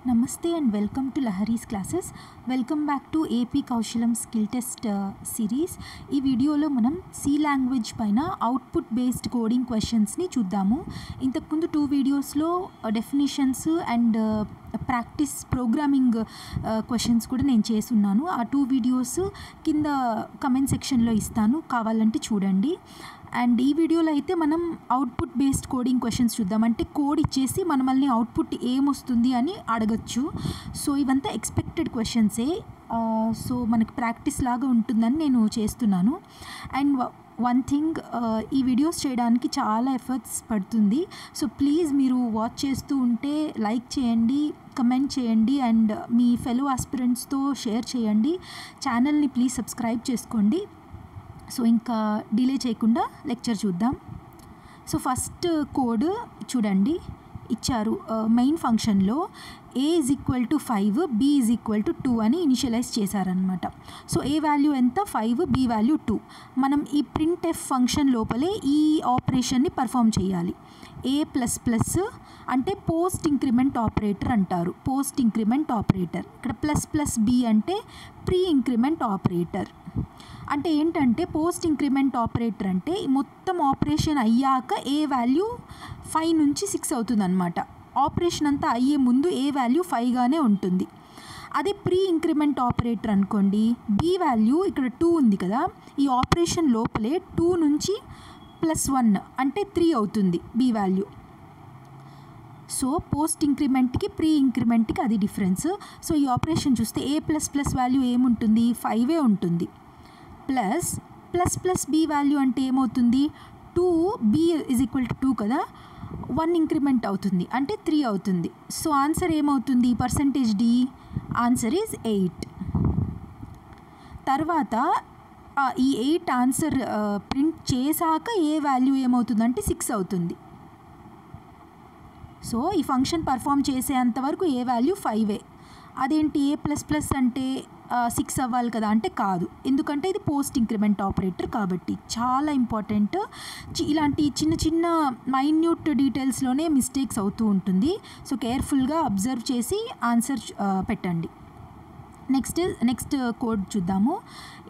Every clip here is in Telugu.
Namaste and welcome to Lahari's classes. Welcome back to AP Kaushalam skill test series. ఈ వీడియోలో మనం సి లాంగ్వేజ్ పైన అవుట్పుట్ బేస్డ్ కోడింగ్ క్వశ్చన్స్ని చూద్దాము. ఇంతకుముందు 2 వీడియోస్లో definitions and practice programming questions కూడా నేను చేసున్నాను. ఆ 2 వీడియోస్ కింద కమెంట్ సెక్షన్లో ఇస్తాను, కావాలంటే చూడండి. అండ్ ఈ వీడియోలో అయితే మనం అవుట్పుట్ బేస్డ్ కోడింగ్ క్వశ్చన్స్ చూద్దాం. అంటే కోడ్ ఇచ్చేసి మనల్ని అవుట్పుట్ ఏమొస్తుంది అని అడగచ్చు. సో ఇవంతా ఎక్స్పెక్టెడ్ క్వశ్చన్సే. సో మనకి ప్రాక్టీస్ లాగా ఉంటుందని నేను చేస్తున్నాను. అండ్ వన్ థింగ్, ఈ వీడియోస్ చేయడానికి చాలా ఎఫర్ట్స్ పడుతుంది. సో ప్లీజ్ మీరు వాచ్ చేస్తూ ఉంటే లైక్ చేయండి, కమెంట్ చేయండి అండ్ మీ ఫెలో ఆస్పిరెంట్స్తో షేర్ చేయండి. ఛానల్ని ప్లీజ్ సబ్స్క్రైబ్ చేసుకోండి. సో ఇంకా డిలే చేయకుండా లెక్చర్ చూద్దాం. సో ఫస్ట్ కోడ్ చూడండి, ఇచ్చారు. మెయిన్ ఫంక్షన్లో a = 5, b = 2 అని ఇనిషియలైజ్ చేశారనమాట. సో a వాల్యూ ఎంత 5, b వాల్యూ 2. మనం ఈ printf ఫంక్షన్ లోపలే ఈ ఆపరేషన్ని పర్ఫామ్ చేయాలి. a++ అంటే పోస్ట్ ఇంక్రిమెంట్ ఆపరేటర్ అంటారు. Post increment operator. ఇక్కడ ++b అంటే ప్రీ ఇంక్రిమెంట్ ఆపరేటర్. అంటే ఏంటంటే పోస్ట్ ఇంక్రిమెంట్ ఆపరేటర్ అంటే మొత్తం ఆపరేషన్ అయ్యాక ఏ వాల్యూ 5 నుంచి 6 అవుతుంది అనమాట. ఆపరేషన్ అంతా అయ్యే ముందు ఏ వాల్యూ 5గానే ఉంటుంది. అదే ప్రీ ఇంక్రిమెంట్ ఆపరేటర్ అనుకోండి, బి వాల్యూ ఇక్కడ 2 ఉంది కదా, ఈ ఆపరేషన్ లోపలే 2 నుంచి +1 అంటే 3 అవుతుంది బి వాల్యూ. సో పోస్ట్ ఇంక్రిమెంట్కి ప్రీ ఇంక్రిమెంట్కి అది డిఫరెన్స్. సో ఈ ఆపరేషన్ చూస్తే a++ వాల్యూ ఏముంటుంది, 5 ఉంటుంది. ప్లస్ బి వాల్యూ అంటే ఏమవుతుంది, 2b = 2 కదా, 1 ఇంక్రిమెంట్ అవుతుంది అంటే 3 అవుతుంది. సో ఆన్సర్ ఏమవుతుంది, %d ఆన్సర్ ఈజ్ 8. తర్వాత ఈ 8 ఆన్సర్ ప్రింట్ చేశాక ఏ వాల్యూ ఏమవుతుందంటే 6 అవుతుంది. సో ఈ ఫంక్షన్ పర్ఫామ్ చేసేంతవరకు ఏ వాల్యూ 5. అదేంటి a++ అంటే 6 అవ్వాలి కదా అంటే కాదు, ఎందుకంటే ఇది పోస్ట్ ఇంక్రిమెంట్ ఆపరేటర్ కాబట్టి. చాలా ఇంపార్టెంట్. ఇలాంటి చిన్న చిన్న మైన్యూట్ డీటెయిల్స్లోనే మిస్టేక్స్ అవుతూ ఉంటుంది. సో కేర్ఫుల్గా అబ్జర్వ్ చేసి ఆన్సర్ పెట్టండి. నెక్స్ట్ కోడ్ చూద్దాము.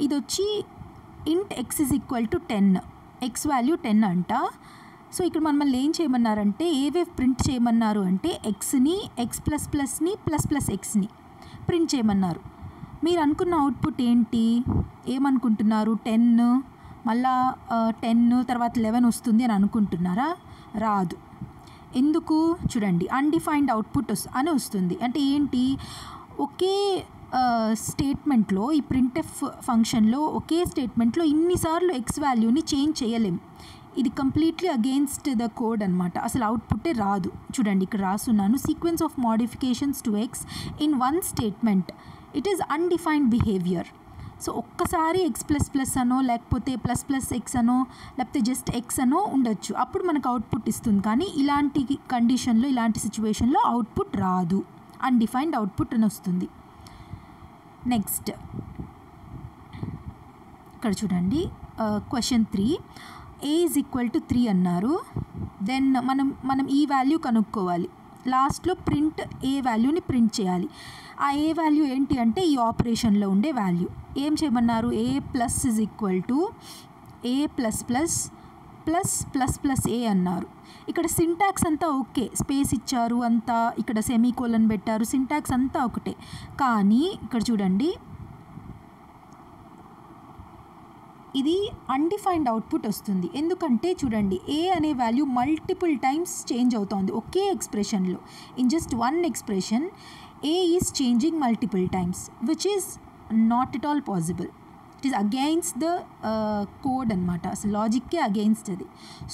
ఇది వచ్చి int x = 10, x వాల్యూ 10 అంట. సో ఇక్కడ మనల్ని ఏం చేయమన్నారంటే ఏవేవి ప్రింట్ చేయమన్నారు అంటే ఎక్స్ని, x++ని, ++xని ప్రింట్ చేయమన్నారు. మీరు అనుకున్న అవుట్పుట్ ఏంటి, ఏమనుకుంటున్నారు, 10 మళ్ళా 10 తర్వాత 11 వస్తుంది అని అనుకుంటున్నారా? రాదు. ఎందుకు చూడండి, అన్డిఫైన్డ్ అవుట్పుట్ అని వస్తుంది. అంటే ఏంటి, ఒకే స్టేట్మెంట్లో ఈ printf ఫంక్షన్లో ఒకే స్టేట్మెంట్లో ఇన్నిసార్లు ఎక్స్ వాల్యూని చేంజ్ చేయలేం. ఇది కంప్లీట్లీ అగెయిన్స్ట్ ద కోడ్ అనమాట. అసలు అవుట్పుట్టే రాదు. చూడండి ఇక్కడ రాస్తున్నాను, sequence of modifications to X in one statement it is undefined behaviour. So ఒక్కసారి x++ అనో లేకపోతే ++x అనో లేకపోతే జస్ట్ x అనో ఉండొచ్చు, అప్పుడు మనకు అవుట్పుట్ ఇస్తుంది. కానీ ఇలాంటి కండిషన్లో, ఇలాంటి సిచ్యువేషన్లో అవుట్పుట్ రాదు, అన్డిఫైన్డ్ అవుట్పుట్ అని వస్తుంది. నెక్స్ట్ ఇక్కడ చూడండి, క్వశ్చన్ 3, a = 3 అన్నారు. దెన్ మనం ఈ వాల్యూ కనుక్కోవాలి. లాస్ట్లో ప్రింట్ ఏ వాల్యూని ప్రింట్ చేయాలి. ఆ ఏ వాల్యూ ఏంటి అంటే ఈ ఆపరేషన్లో ఉండే వాల్యూ. ఏం చేయమన్నారు, a+ = a అన్నారు. ఇక్కడ సింటాక్స్ అంతా ఓకే, స్పేస్ ఇచ్చారు అంతా, ఇక్కడ సెమీకోలన్ పెట్టారు, సింటాక్స్ అంతా ఒకటే. కానీ ఇక్కడ చూడండి, ఇది అన్డిఫైన్డ్ అవుట్పుట్ వస్తుంది. ఎందుకంటే చూడండి, ఏ అనే వాల్యూ మల్టిపుల్ టైమ్స్ చేంజ్ అవుతుంది ఒకే ఎక్స్ప్రెషన్లో. In just one expression A is changing multiple times, which is not at all possible. It is against the code అనమాట, అసలు లాజిక్కే అగెయిన్స్ట్ అది.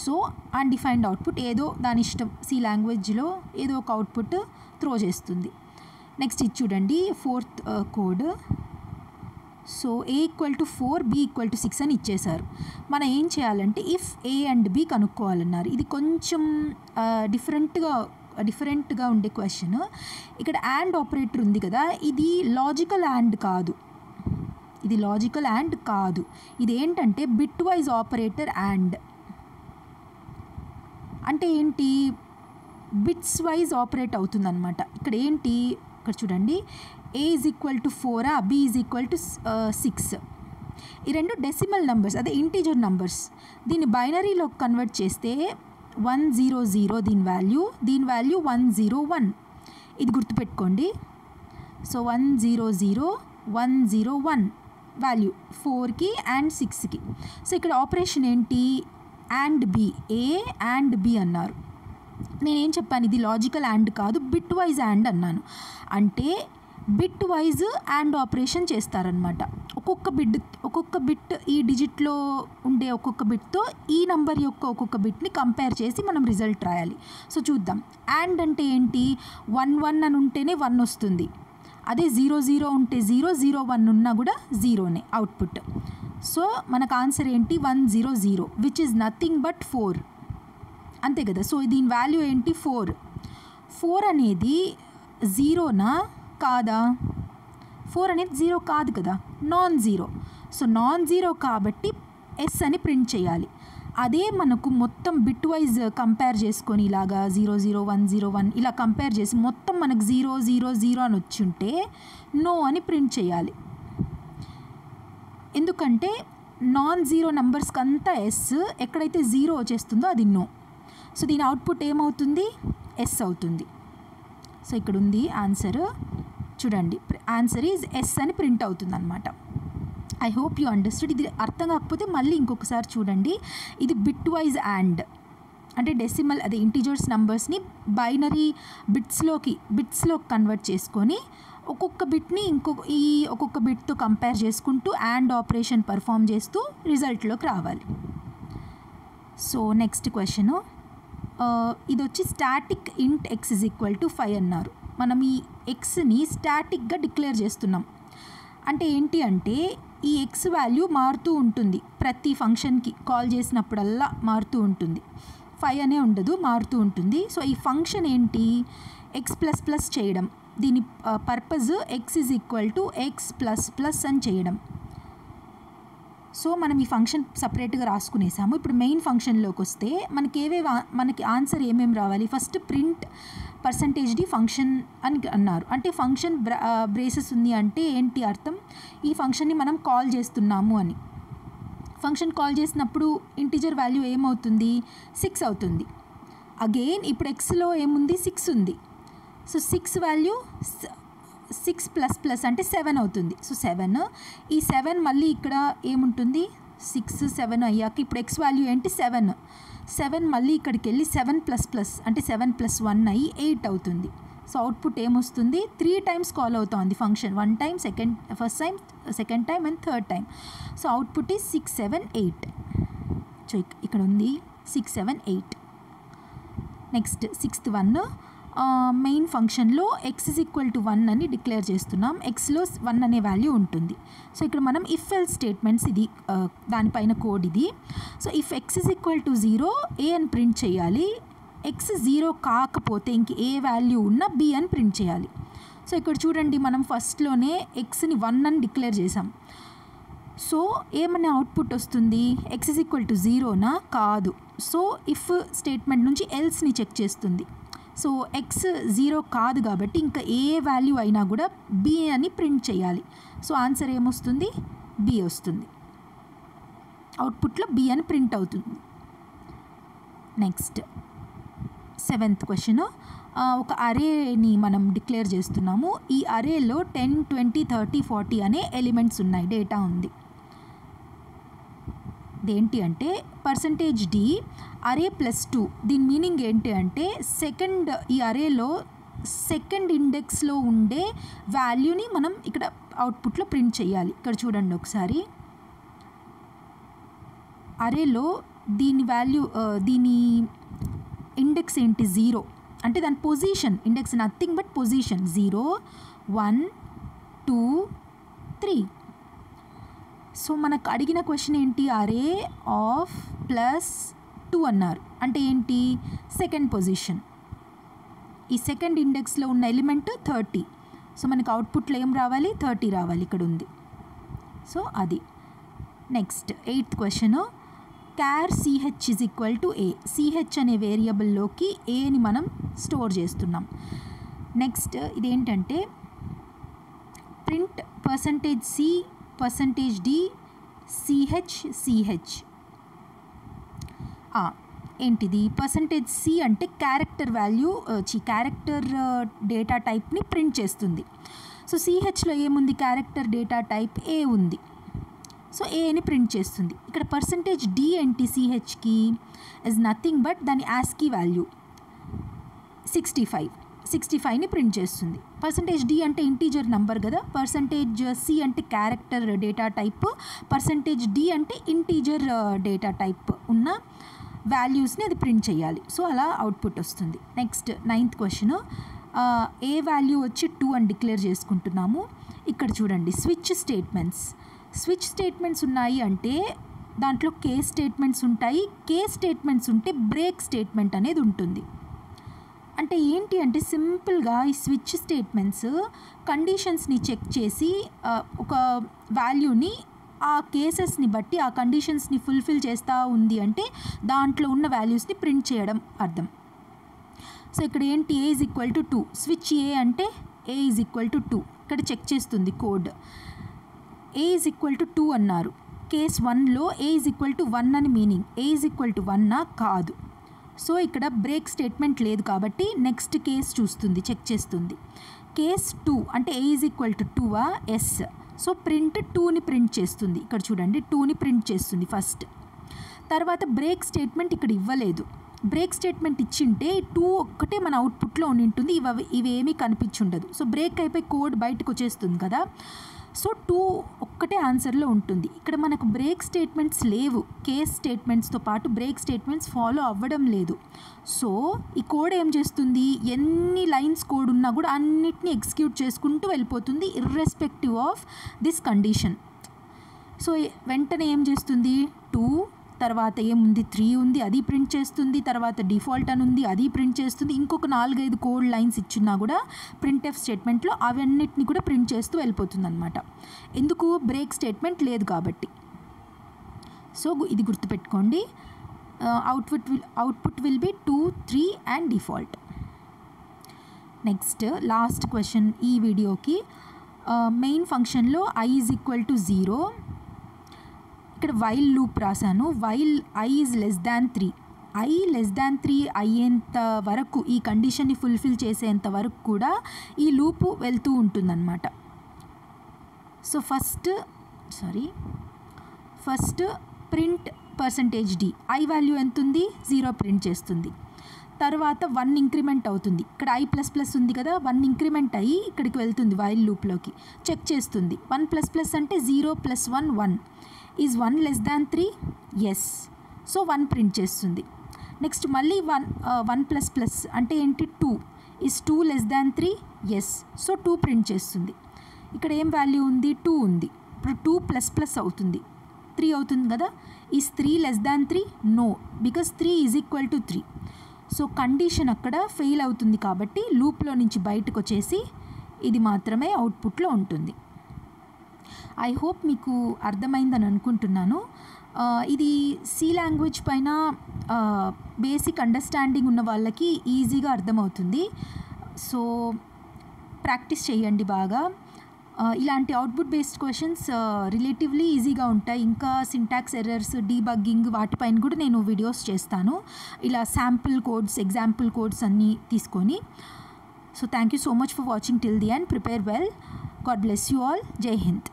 సో అన్డిఫైన్డ్ అవుట్పుట్ ఏదో దాని ఇష్టం, సి లాంగ్వేజ్లో ఏదో ఒక అవుట్పుట్ త్రో చేస్తుంది. నెక్స్ట్ ఇది చూడండి, 4th code. So a = 4, b = 6 అని ఇచ్చేశారు. మనం ఏం చేయాలంటే ఇఫ్ a అండ్ b కనుక్కోవాలన్నారు. ఇది కొంచెం డిఫరెంట్గా ఉండే క్వశ్చన్. ఇక్కడ అండ్ ఆపరేటర్ ఉంది కదా, ఇది లాజికల్ అండ్ కాదు, ఇది ఏంటంటే బిట్ వైజ్ ఆపరేటర్. అండ్ అంటే ఏంటి, బిట్స్ వైజ్ ఆపరేట్ అవుతుందన్నమాట. ఇక్కడ ఏంటి, ఇక్కడ చూడండి, a is equal to 4, b is equal to 6. ఈ రెండు డెసిమల్ నంబర్స్, అదే ఇంటీజర్ నంబర్స్. దీన్ని బైనరీలో కన్వర్ట్ చేస్తే 100 దీని వాల్యూ 101. ఇది గుర్తుపెట్టుకోండి. సో 101 వాల్యూ 4కి అండ్ 6కి. సో ఇక్కడ ఆపరేషన్ ఏంటి, and B, A and B అన్నారు. నేనేం చెప్పాను, ఇది లాజికల్ అండ్ కాదు, బిట్ వైజ్ అండ్ అన్నాను. అంటే బిట్ వైజ్ అండ్ ఆపరేషన్ చేస్తారనమాట. ఒక్కొక్క బిట్ ఈ డిజిట్లో ఉండే ఒక్కొక్క బిట్తో ఈ నంబర్ యొక్క ఒక్కొక్క బిట్ని కంపేర్ చేసి మనం రిజల్ట్ రాయాలి. సో చూద్దాం. అండ్ అంటే ఏంటి, 1 అని ఉంటేనే 1 వస్తుంది. అదే 0 ఉంటే 0 1 ఉన్నా కూడా 0నే అవుట్పుట్. సో మనకు ఆన్సర్ ఏంటి, 100 విచ్ ఈజ్ నథింగ్ బట్ 4. అంతే కదా. సో దీని వాల్యూ ఏంటి, 4 అనేది 0నా కాదా, 4 అనేది 0 కాదు కదా, non zero. So non zero కాబట్టి ఎస్ అని ప్రింట్ చేయాలి. అదే మనకు మొత్తం బిట్ వైజ్ కంపేర్ చేసుకొని ఇలాగా 00101 ఇలా కంపేర్ చేసి మొత్తం మనకు 000 అని వచ్చుంటే నో అని ప్రింట్ చేయాలి. ఎందుకంటే నాన్ జీరో నెంబర్స్కి అంతా ఎస్, ఎక్కడైతే 0 వచ్చేస్తుందో అది నో. సో దీని అవుట్పుట్ ఏమవుతుంది, ఎస్ అవుతుంది. సో ఇక్కడ ఉంది ఆన్సర్, చూడండి, ఆన్సర్ ఈజ్ ఎస్ అని ప్రింట్ అవుతుంది అనమాట. I hope you understood. ఇది అర్థం కాకపోతే మళ్ళీ ఇంకొకసారి చూడండి. ఇది బిట్ వైజ్ అండ్ అంటే డెసిమల్, అదే ఇంటీజర్స్ నెంబర్స్ని బైనరీ బిట్స్లోకి కన్వర్ట్ చేసుకొని ఒక్కొక్క బిట్ని ఒక్కొక్క బిట్తో కంపేర్ చేసుకుంటూ అండ్ ఆపరేషన్ పర్ఫామ్ చేస్తూ రిజల్ట్లోకి రావాలి. సో నెక్స్ట్ క్వశ్చను, ఇది వచ్చి స్టాటిక్ ఇంట్ x ఈజ్ ఈక్వల్ టు 5 అన్నారు. మనం ఈ ఎక్స్ని స్టాటిక్గా డిక్లేర్ చేస్తున్నాం. అంటే ఏంటి అంటే ఈ ఎక్స్ వాల్యూ మారుతూ ఉంటుంది, ప్రతి ఫంక్షన్కి కాల్ చేసినప్పుడల్లా మారుతూ ఉంటుంది. 5 అనే ఉండదు, మారుతూ ఉంటుంది. సో ఈ ఫంక్షన్ ఏంటి, x++ చేయడం. దీని purpose x is equal to x++ అని చేయడం. సో మనం ఈ ఫంక్షన్ సపరేట్గా రాసుకునేసాము. ఇప్పుడు మెయిన్ ఫంక్షన్లోకి వస్తే మనకి ఆన్సర్ ఏమేమి రావాలి, ఫస్ట్ ప్రింట్ %d ఫంక్షన్ అని అన్నారు. అంటే ఫంక్షన్ బ్రేసెస్ ఉంది అంటే ఏంటి అర్థం, ఈ ఫంక్షన్ని మనం కాల్ చేస్తున్నాము అని. ఫంక్షన్ కాల్ చేసినప్పుడు ఇంటిజర్ వాల్యూ ఏమవుతుంది, 6 అవుతుంది. అగైన్ ఇప్పుడు ఎక్స్లో ఏముంది, 6 ఉంది. సో 6 వాల్యూ 6++ అంటే 7 అవుతుంది. సో 7, ఈ 7 మళ్ళీ ఇక్కడ ఏముంటుంది, 6 7 అయ్యాక ఇప్పుడు ఎక్స్ వాల్యూ ఏంటి, 7 మళ్ళీ ఇక్కడికి వెళ్ళి 7++ అంటే 7+1 అయ్యి 8 అవుతుంది. సో అవుట్పుట్ ఏమొస్తుంది, 3 టైమ్స్ కాల్ అవుతుంది function, 1 time, first time, second time and third time. So output is 6 7 8. So ఇక్కడ ఉంది 6 7 8. నెక్స్ట్ 6th వన్, మెయిన్ ఫంక్షన్లో x ఈజ్ ఈక్వల్ టు 1 అని డిక్లేర్ చేస్తున్నాం. ఎక్స్లో 1 అనే వాల్యూ ఉంటుంది. సో ఇక్కడ మనం ఇఫ్ ఎల్స్ స్టేట్మెంట్స్, ఇది దానిపైన కోడ్ ఇది. So if x is equal to 0 a అని ప్రింట్ చేయాలి. x 0 కాకపోతే ఇంక ఏ వాల్యూ ఉన్నా b అని ప్రింట్ చేయాలి. సో ఇక్కడ చూడండి, మనం ఫస్ట్లోనే xని 1 అని డిక్లేర్ చేసాం. సో ఏమన్నా అవుట్పుట్ వస్తుంది, x ఈజ్ ఈక్వల్ టు 0నా కాదు. సో ఇఫ్ స్టేట్మెంట్ నుంచి ఎల్స్ని చెక్ చేస్తుంది. సో x 0 కాదు కాబట్టి ఇంకా ఏ వాల్యూ అయినా కూడా b అని ప్రింట్ చేయాలి. సో ఆన్సర్ ఏమొస్తుంది, b వస్తుంది. అవుట్పుట్లో b అని ప్రింట్ అవుతుంది. నెక్స్ట్ 7th క్వశ్చన్, ఒక అరేని మనం డిక్లేర్ చేస్తున్నాము. ఈ అరేలో 10 20 30 40 అనే ఎలిమెంట్స్ ఉన్నాయి, డేటా ఉంది. ఇదేంటి అంటే %d అరే +2. దీని మీనింగ్ ఏంటి అంటే ఈ అరేలో సెకండ్ ఇండెక్స్లో ఉండే వాల్యూని మనం ఇక్కడ అవుట్పుట్లో ప్రింట్ చేయాలి. ఇక్కడ చూడండి ఒకసారి, అరేలో దీని ఇండెక్స్ ఏంటి, 0 అంటే దాని position, index nothing but position 0 1 2 3. So మనకు అడిగిన క్వశ్చన్ ఏంటి, అరే ఆఫ్ +2 అన్నారు. అంటే ఏంటి, సెకండ్ పొజిషన్. ఈ సెకండ్ ఇండెక్స్లో ఉన్న ఎలిమెంట్ 30. సో మనకు అవుట్పుట్లో ఏం రావాలి, 30 రావాలి, ఇక్కడ ఉంది. సో అది. Next 8th question, char ch is equal to a. ch అనే వేరియబుల్లోకి ఏని మనం స్టోర్ చేస్తున్నాం. నెక్స్ట్ ఇదేంటంటే ప్రింట్ %C %D CH ఏంటిది %C అంటే క్యారెక్టర్ వాల్యూ క్యారెక్టర్ డేటా టైప్ని ప్రింట్ చేస్తుంది. సో CHలో ఏముంది, క్యారెక్టర్ డేటా టైప్ A ఉంది. సో ఏని ప్రింట్ చేస్తుంది. ఇక్కడ %D ఏంటి CHకి ఇస్ నథింగ్ బట్ దాని ASCII వాల్యూ 65ని ప్రింట్ చేస్తుంది. %D అంటే ఇంటీజర్ నెంబర్ కదా, %C అంటే క్యారెక్టర్ డేటా టైప్, %D అంటే ఇంటీజర్ డేటా టైప్ ఉన్న వాల్యూస్ని అది ప్రింట్ చేయాలి. సో అలా అవుట్పుట్ వస్తుంది. నెక్స్ట్ 9th క్వశ్చన్, ఏ వాల్యూ వచ్చి 2 అని డిక్లేర్ చేసుకుంటున్నాము. ఇక్కడ చూడండి, స్విచ్ స్టేట్మెంట్స్ ఉన్నాయి అంటే దాంట్లో కేస్ స్టేట్మెంట్స్ ఉంటాయి. కేస్ స్టేట్మెంట్స్ ఉంటే బ్రేక్ స్టేట్మెంట్ అనేది ఉంటుంది. అంటే ఏంటి అంటే సింపుల్గా ఈ స్విచ్ స్టేట్మెంట్స్ కండిషన్స్ని చెక్ చేసి ఒక వాల్యూని ఆ కేసెస్ని బట్టి ఆ కండిషన్స్ని ఫుల్ఫిల్ చేస్తూ ఉంది అంటే దాంట్లో ఉన్న వాల్యూస్ని ప్రింట్ చేయడం అర్థం. సో ఇక్కడ ఏంటి, A = 2, స్విచ్ A అంటే A = 2 ఇక్కడ చెక్ చేస్తుంది కోడ్. A = 2 అన్నారు. కేస్ 1లో A = 1 అని మీనింగ్, A = 1 కాదు. సో ఇక్కడ బ్రేక్ స్టేట్మెంట్ లేదు కాబట్టి నెక్స్ట్ కేస్ చూస్తుంది, చెక్ చేస్తుంది. కేస్ 2 అంటే A = 2 ఎస్. సో ప్రింట్ 2ని ప్రింట్ చేస్తుంది. ఇక్కడ చూడండి 2ని ప్రింట్ చేస్తుంది ఫస్ట్. తర్వాత బ్రేక్ స్టేట్మెంట్ ఇక్కడ ఇవ్వలేదు. బ్రేక్ స్టేట్మెంట్ ఇచ్చింటే 2 ఒక్కటే మన అవుట్పుట్లో ఉంటుంది, ఇవేమీ కనిపించుండదు. సో బ్రేక్ అయిపోయి కోడ్ బయటకు వచ్చేస్తుంది కదా. సో 2 ఒక్కటే ఆన్సర్లో ఉంటుంది. ఇక్కడ మనకు బ్రేక్ స్టేట్మెంట్స్ లేవు, కేస్ స్టేట్మెంట్స్తో పాటు బ్రేక్ స్టేట్మెంట్స్ ఫాలో అవ్వడం లేదు. సో ఈ కోడ్ ఏం చేస్తుంది, ఎన్ని లైన్స్ కోడ్ ఉన్నా కూడా అన్నిటినీ ఎగ్జిక్యూట్ చేసుకుంటూ వెళ్ళిపోతుంది irrespective of this condition. So వెంటనే ఏం చేస్తుంది, 2 తర్వాత ఏముంది 3 ఉంది అది ప్రింట్ చేస్తుంది, తర్వాత డిఫాల్ట్ అని ఉంది అది ప్రింట్ చేస్తుంది, ఇంకొక 4-5 కోడ్ లైన్స్ ఇచ్చినా కూడా ప్రింట్ఎఫ్ స్టేట్మెంట్లో అవన్నిటిని కూడా ప్రింట్ చేస్తూ వెళ్ళిపోతుంది అనమాట. ఎందుకు, బ్రేక్ స్టేట్మెంట్ లేదు కాబట్టి. సో ఇది గుర్తుపెట్టుకోండి. Output will be 2, 3 and default. Next last question ఈ వీడియోకి, మెయిన్ ఫంక్షన్లో I = 0. ఇక్కడ వైల్ లూప్ రాశాను. While I is less than 3, I less than 3 అయ్యేంత వరకు, ఈ కండిషన్ని ఫుల్ఫిల్ చేసేంత వరకు కూడా ఈ లూపు వెళ్తూ ఉంటుందన్నమాట. So first print %D, I value ఎంత ఉంది 0 ప్రింట్ చేస్తుంది. తర్వాత 1 ఇంక్రిమెంట్ అవుతుంది. ఇక్కడ I++ ఉంది కదా, 1 ఇంక్రిమెంట్ అయ్యి ఇక్కడికి వెళ్తుంది వైల్ లూప్లోకి, చెక్ చేస్తుంది. 1++ అంటే 0 + 1 1. Is 1 less than 3 yes. So 1 print చేస్తుంది. నెక్స్ట్ మళ్ళీ 1++ అంటే ఏంటి 2. Is 2 less than 3 yes. So 2 print చేస్తుంది. ఇక్కడ ఏం వాల్యూ ఉంది, 2 ఉంది. ఇప్పుడు 2++ అవుతుంది 3 అవుతుంది కదా. Is 3 less than 3 no, because 3 = 3. So condition అక్కడ ఫెయిల్ అవుతుంది కాబట్టి లూప్లో నుంచి బయటకు వచ్చేసి ఇది మాత్రమే అవుట్పుట్లో ఉంటుంది. ఐ హోప్ మీకు అర్థమైందని అనుకుంటున్నాను. ఇది సి లాంగ్వేజ్ పైన బేసిక్ అండర్స్టాండింగ్ ఉన్న వాళ్ళకి ఈజీగా అర్థమవుతుంది. సో ప్రాక్టీస్ చేయండి బాగా. ఇలాంటి అవుట్పుట్ బేస్డ్ క్వశ్చన్స్ రిలేటివ్లీ ఈజీగా ఉంటాయి. ఇంకా సింటాక్స్ ఎర్రర్స్, డీబగ్గింగ్ వాటిపైన కూడా నేను వీడియోస్ చేస్తాను, ఇలా శాంపుల్ కోడ్స్, ఎగ్జాంపుల్ కోడ్స్ అన్నీ తీసుకొని. So thank you so much for watching till the end. Prepare well. God bless you all. Jai Hind.